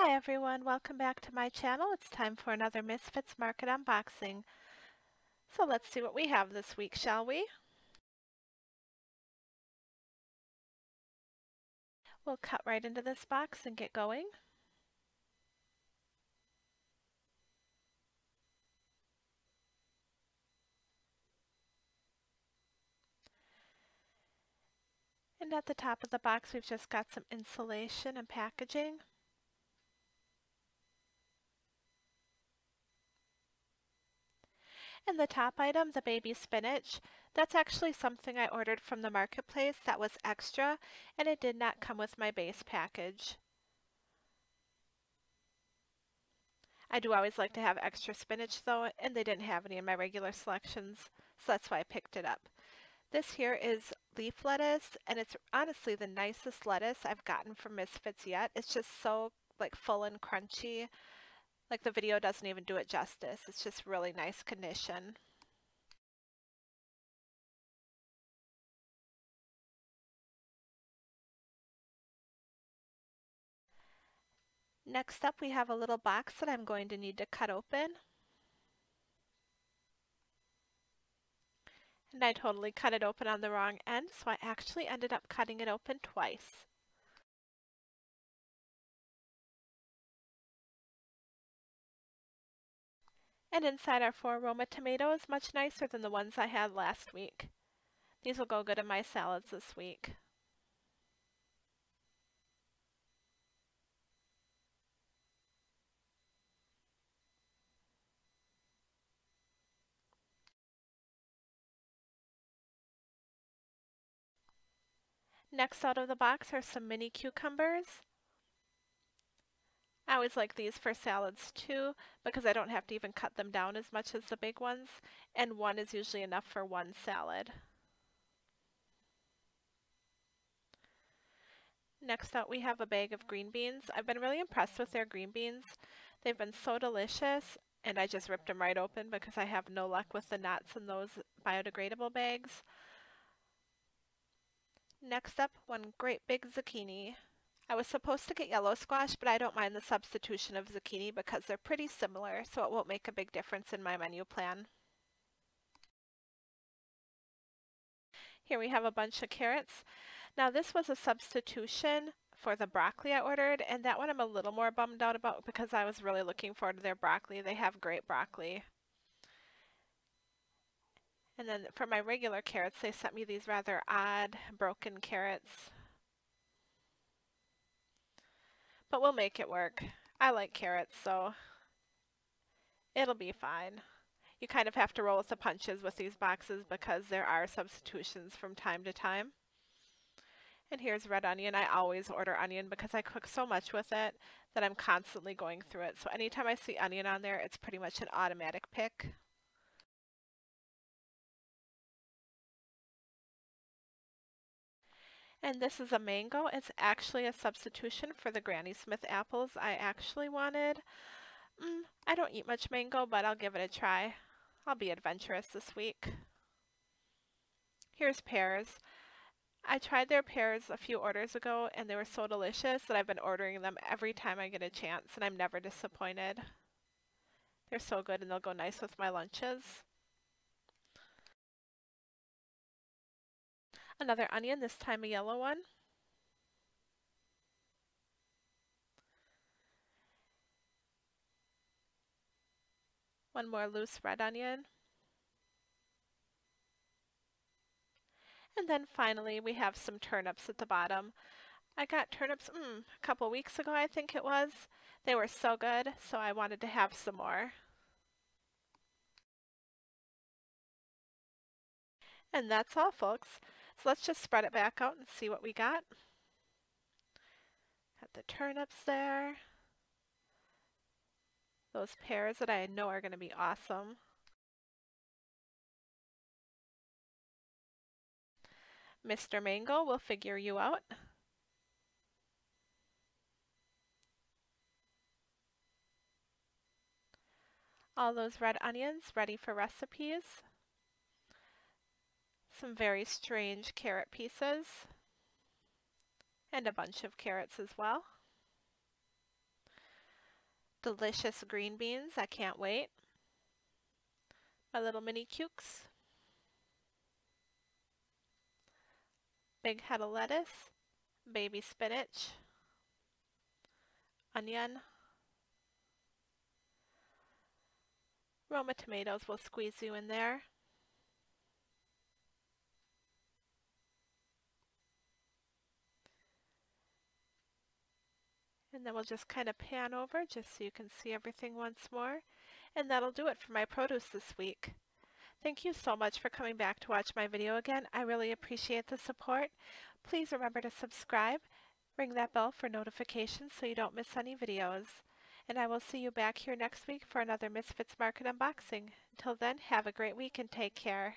Hi everyone, welcome back to my channel. It's time for another Misfits Market unboxing. So let's see what we have this week, shall we? We'll cut right into this box and get going. And at the top of the box we've just got some insulation and packaging. And the top item, the baby spinach, that's actually something I ordered from the marketplace that was extra, and it did not come with my base package. I do always like to have extra spinach though, and they didn't have any in my regular selections, so that's why I picked it up. This here is leaf lettuce, and it's honestly the nicest lettuce I've gotten from Misfits yet. It's just so like full and crunchy. Like the video doesn't even do it justice. It's just really nice condition. Next up we have a little box that I'm going to need to cut open. And I totally cut it open on the wrong end, so I actually ended up cutting it open twice. And inside are 4 Roma tomatoes, much nicer than the ones I had last week. These will go good in my salads this week. Next out of the box are some mini cucumbers. I always like these for salads too, because I don't have to even cut them down as much as the big ones, and one is usually enough for one salad. Next out we have a bag of green beans. I've been really impressed with their green beans. They've been so delicious, and I just ripped them right open because I have no luck with the nuts in those biodegradable bags. Next up, one great big zucchini. I was supposed to get yellow squash, but I don't mind the substitution of zucchini because they're pretty similar, so it won't make a big difference in my menu plan. Here we have a bunch of carrots. Now this was a substitution for the broccoli I ordered, and that one I'm a little more bummed out about because I was really looking forward to their broccoli. They have great broccoli. And then for my regular carrots, they sent me these rather odd broken carrots. But we'll make it work. I like carrots, so it'll be fine. You kind of have to roll with the punches with these boxes because there are substitutions from time to time. And here's red onion. I always order onion because I cook so much with it that I'm constantly going through it. So anytime I see onion on there, it's pretty much an automatic pick. And this is a mango. It's actually a substitution for the Granny Smith apples I actually wanted. I don't eat much mango, but I'll give it a try. I'll be adventurous this week. Here's pears. I tried their pears a few orders ago and they were so delicious that I've been ordering them every time I get a chance, and I'm never disappointed. They're so good and they'll go nice with my lunches. Another onion, this time a yellow one. One more loose red onion. And then finally we have some turnips at the bottom. I got turnips a couple weeks ago, I think it was. They were so good, so I wanted to have some more. And that's all, folks. So let's just spread it back out and see what we got. Got the turnips there. Those pears that I know are going to be awesome. Mr. Mango will figure you out. All those red onions ready for recipes. Some very strange carrot pieces. And a bunch of carrots as well. Delicious green beans, I can't wait. My little mini cukes. Big head of lettuce. Baby spinach. Onion. Roma tomatoes will squeeze you in there. And then we'll just kind of pan over just so you can see everything once more. And that'll do it for my produce this week. Thank you so much for coming back to watch my video again. I really appreciate the support. Please remember to subscribe, ring that bell for notifications so you don't miss any videos. And I will see you back here next week for another Misfits Market unboxing. Until then, have a great week and take care.